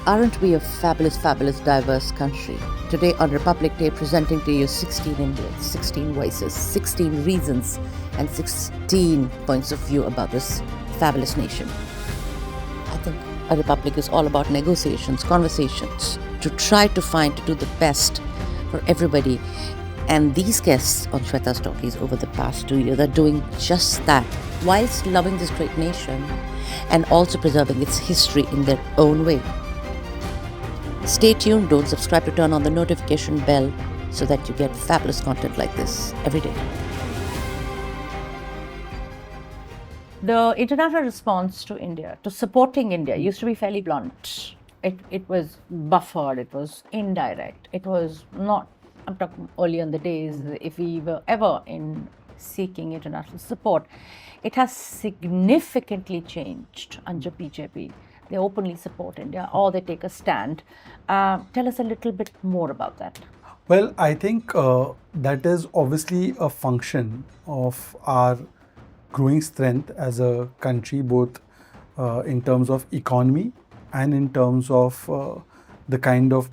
Aren't we a fabulous, fabulous, diverse country? Today on Republic Day, presenting to you 16 Indians, 16 voices, 16 reasons, and 16 points of view about this fabulous nation. I think a republic is all about negotiations, conversations, to try to do the best for everybody. And these guests on Shweta's Talkies over the past 2 years are doing just that, whilst loving this great nation and also preserving its history in their own way. Stay tuned, don't subscribe to turn on the notification bell so that you get fabulous content like this every day. The international response to India, to supporting India, used to be fairly blunt. It was buffered, it was indirect, it was not, I'm talking early in the days, if we were ever in seeking international support. It has significantly changed under BJP. They openly support India or they take a stand. Tell us a little bit more about that. Well, I think that is obviously a function of our growing strength as a country, both in terms of economy and in terms of the kind of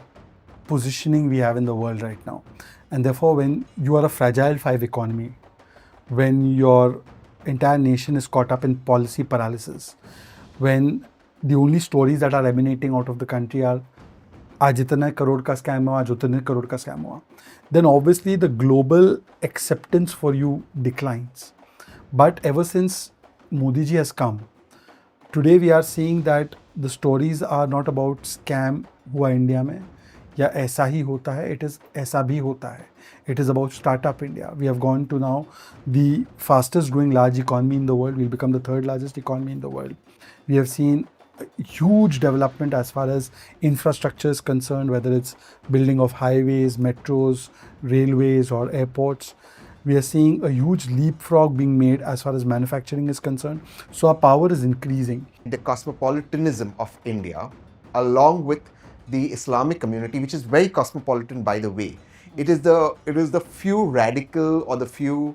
positioning we have in the world right now. And therefore, when you are a fragile five economy, when your entire nation is caught up in policy paralysis, when the only stories that are emanating out of the country are आज इतने करोड़ का scam हुआ, आज उतने करोड़ का scam हुआ, then obviously the global acceptance for you declines. But ever since Modi ji has come, today we are seeing that the stories are not about scam हुआ India में या ऐसा ही होता है, it is ऐसा भी होता है. It is about startup India. We have gone to now the fastest growing large economy in the world. We'll become the third largest economy in the world. We have seen huge development as far as infrastructure is concerned, whether it's building of highways, metros, railways or airports. We are seeing a huge leapfrog being made as far as manufacturing is concerned. So our power is increasing. The cosmopolitanism of India, along with the Islamic community, which is very cosmopolitan, by the way. It is the few radical or the few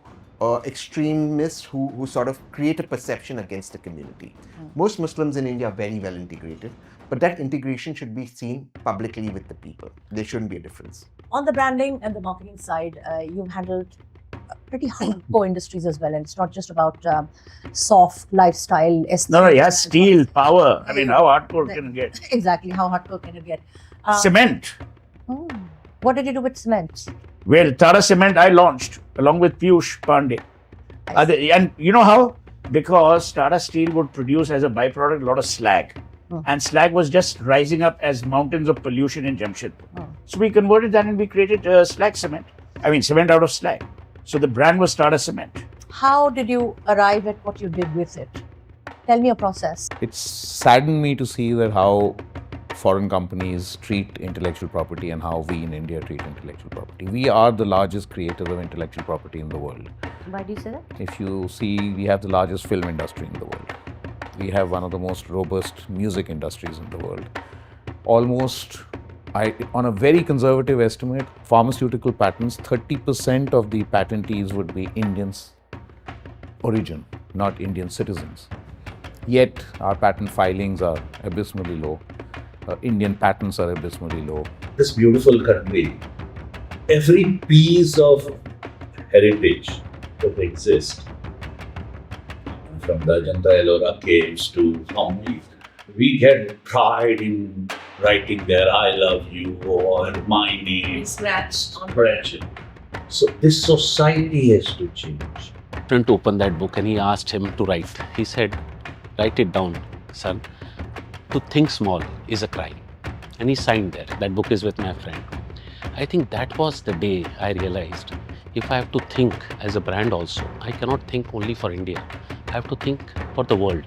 extremists who sort of create a perception against the community. Most Muslims in India are very well integrated, but that integration should be seen publicly with the people. There shouldn't be a difference. On the branding and the marketing side, you've handled pretty hardcore industries as well, and it's not just about soft lifestyle aesthetics. No, yeah, steel, power. I mean, how hardcore can it get? Exactly, how hardcore can it get? Cement. What did you do with cement? Well, Tata Cement I launched along with Piyush Pandey. And you know how? Because Tata Steel would produce as a byproduct a lot of slag. And slag was just rising up as mountains of pollution in Jamshedpur. So we converted that and we created slag cement. I mean, cement out of slag. So the brand was Tata Cement. How did you arrive at what you did with it? Tell me your process. It's saddened me to see that how foreign companies treat intellectual property and how we in India treat intellectual property. We are the largest creators of intellectual property in the world. Why do you say that? If you see, we have the largest film industry in the world. We have one of the most robust music industries in the world. Almost, on a very conservative estimate, pharmaceutical patents, 30% of the patentees would be Indians origin, not Indian citizens. Yet, our patent filings are abysmally low. Indian patents are abysmally low. This beautiful country, every piece of heritage that exists, from the Ajanta Ellora caves to we get pride in writing there, I love you or my name. Scratch. So this society has to change. To open that book and he asked him to write. He said, write it down, son. To think small is a crime. And he signed there. That book is with my friend. I think that was the day I realized if I have to think as a brand also, I cannot think only for India. I have to think for the world.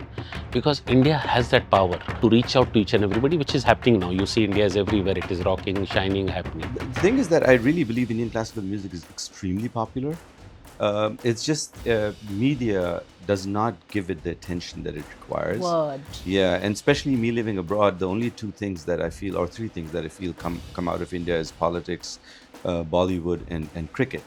Because India has that power to reach out to each and everybody, which is happening now. You see India is everywhere. It is rocking, shining, happening. The thing is that I really believe Indian classical music is extremely popular. It's just media does not give it the attention that it requires. Word. Yeah, and especially me living abroad, the only two things that I feel, or three things that I feel come out of India is politics, Bollywood and cricket.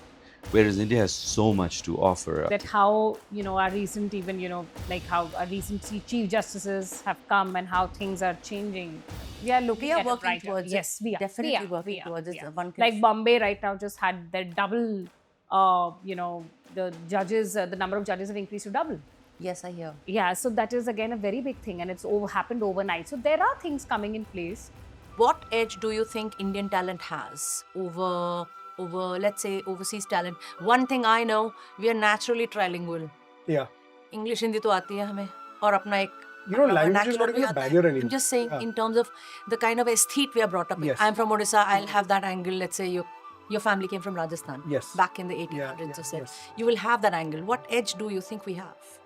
Whereas India has so much to offer. That how, our recent even, like how our recent chief justices have come and how things are changing. We are looking We are at a working brighter. towards it. Yes, we are. Definitely we are, working we are, towards it. we are. One can Like Bombay right now just had their double, the judges, the number of judges have increased to double. Yes, I hear. Yeah, so that is again a very big thing and it's happened overnight. So there are things coming in place. What edge do you think Indian talent has over let's say overseas talent? One thing I know, we are naturally trilingual. Yeah. English Hindi तो आती है हमें और अपना एक Language is not even a barrier anymore. I'm just saying in terms of the kind of aesthete we are brought up in. Yes. I'm from Odisha, I'll have that angle. Let's say your family came from Rajasthan. Yes. Back in the 1800s or so. Yes. You will have that angle. What edge do you think we have?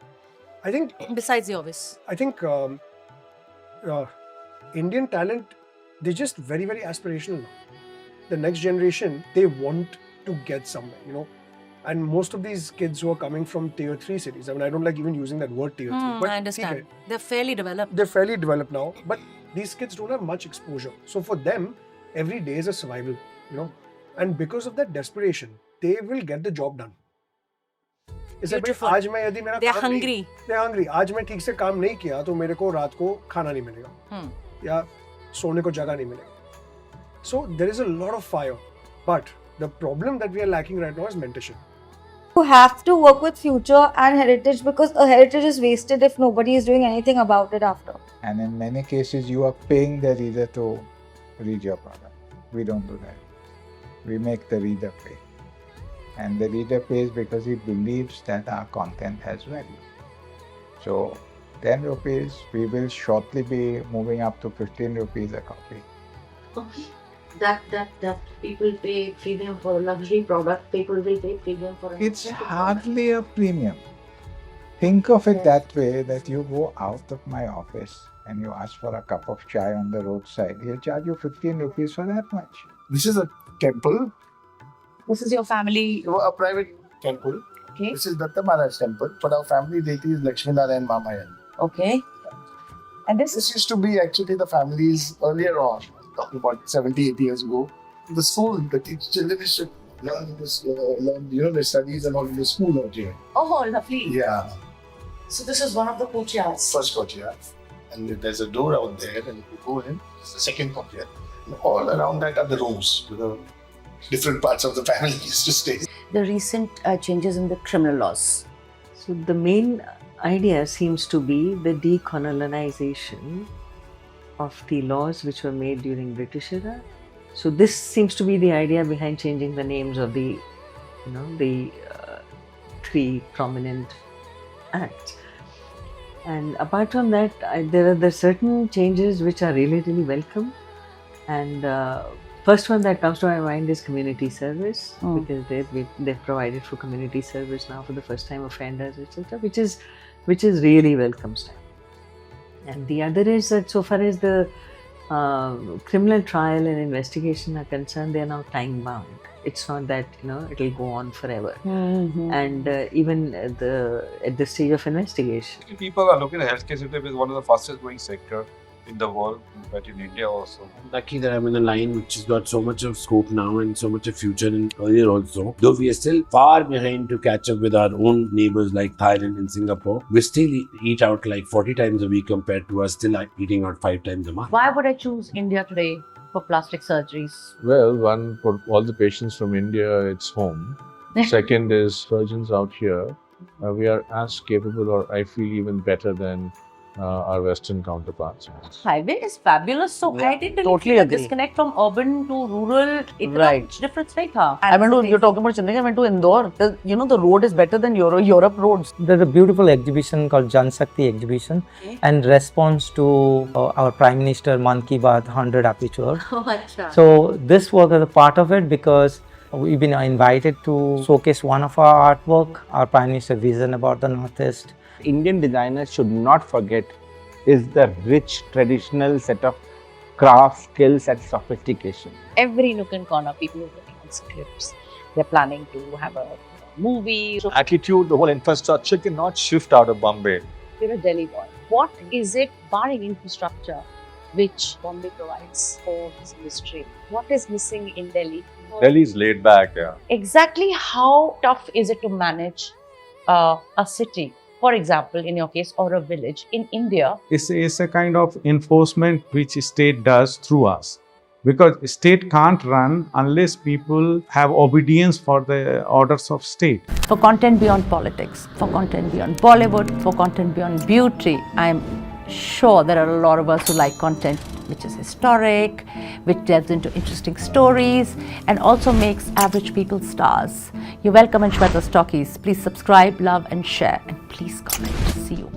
I think Besides the obvious. I think Indian talent, they're just very, very aspirational now. The next generation, they want to get somewhere, And most of these kids who are coming from tier 3 cities, I mean, I don't like even using that word tier 3. But I understand. They're fairly developed. They're fairly developed now, but these kids don't have much exposure. So for them, every day is a survival, And because of that desperation, they will get the job done. Beautiful. They're hungry. They're hungry. आज मैं ठीक से काम नहीं किया तो मेरे को रात को खाना नहीं मिलेगा या सोने को जगह नहीं मिलेगा. So there is a lot of fire, but the problem that we are lacking right now is mentorship. You have to work with future and heritage because a heritage is wasted if nobody is doing anything about it after. And in many cases, you are paying the reader to read your product. We don't do that. We make the reader pay. And the reader pays because he believes that our content has value. So 10 rupees, we will shortly be moving up to 15 rupees a copy. Okay. That people pay premium for a luxury product, people will pay premium for a It's hardly a premium. Think of it that way, that you go out of my office and you ask for a cup of chai on the roadside. He'll charge you 15 rupees for that much. This is a temple. This is your family? A private temple. Okay. This is Datta Maharaj temple, but our family deity is Lakshmi Narayan Mamayan. Okay. And this used to be actually the family's earlier on, talking about 70, 80 years ago. The school, the children should learn this, their studies and all in the school out here. Oh, lovely. Yeah. So this is one of the courtyards. First courtyard. And there's a door out there, and you go in, it's the second courtyard. And all around that are the rooms, different parts of the family used to stay. The recent changes in the criminal laws. So the main idea seems to be the decolonization of the laws which were made during British era. So this seems to be the idea behind changing the names of the three prominent acts. And apart from that, there are certain changes which are really, really welcome. And first one that comes to my mind is community service, because they've provided for community service now for the first time offenders, etc., which is really welcome step. And the other is that so far as the criminal trial and investigation are concerned, they are now time bound. It's not that it'll go on forever. And even at the stage of investigation, people are looking at healthcare sector as one of the fastest growing sector in the world, but in India also. I'm lucky that I'm in a line which has got so much of scope now and so much of future and earlier also. Though we are still far behind to catch up with our own neighbors like Thailand and Singapore, we still eat out like 40 times a week compared to us still eating out 5 times a month. Why would I choose India today for plastic surgeries? Well, one, for all the patients from India, it's home. Second is surgeons out here. We are as capable, or I feel even better than our Western counterparts. Highway is fabulous. So I didn't totally see the agree. disconnect from urban to rural. Right. Difference नहीं था. I went to, you're talking about Chennai, I went to Indore. The road is better than Europe roads. There's a beautiful exhibition called Jan Shakti exhibition, and response to our Prime Minister Man Ki Baat 100 episode. So this was a part of it because we've been invited to showcase one of our artwork, our Prime Minister's vision about the Northeast. Indian designers should not forget is the rich traditional set of craft skills and sophistication. Every nook and corner, people are working on scripts. They're planning to have a movie. Attitude, the whole infrastructure cannot shift out of Bombay. You're a Delhi boy. What is it, barring infrastructure, which Bombay provides for this industry? What is missing in Delhi? Delhi's laid back, yeah. Exactly how tough is it to manage a city for example, in your case, or a village in India? It's a kind of enforcement which state does through us. Because state can't run unless people have obedience for the orders of state. For content beyond politics, for content beyond Bollywood, for content beyond beauty, I'm sure there are a lot of us who like content which is historic, which delves into interesting stories, and also makes average people stars. You're welcome in Shweta's Talkies. Please subscribe, love, and share, and please comment. See you.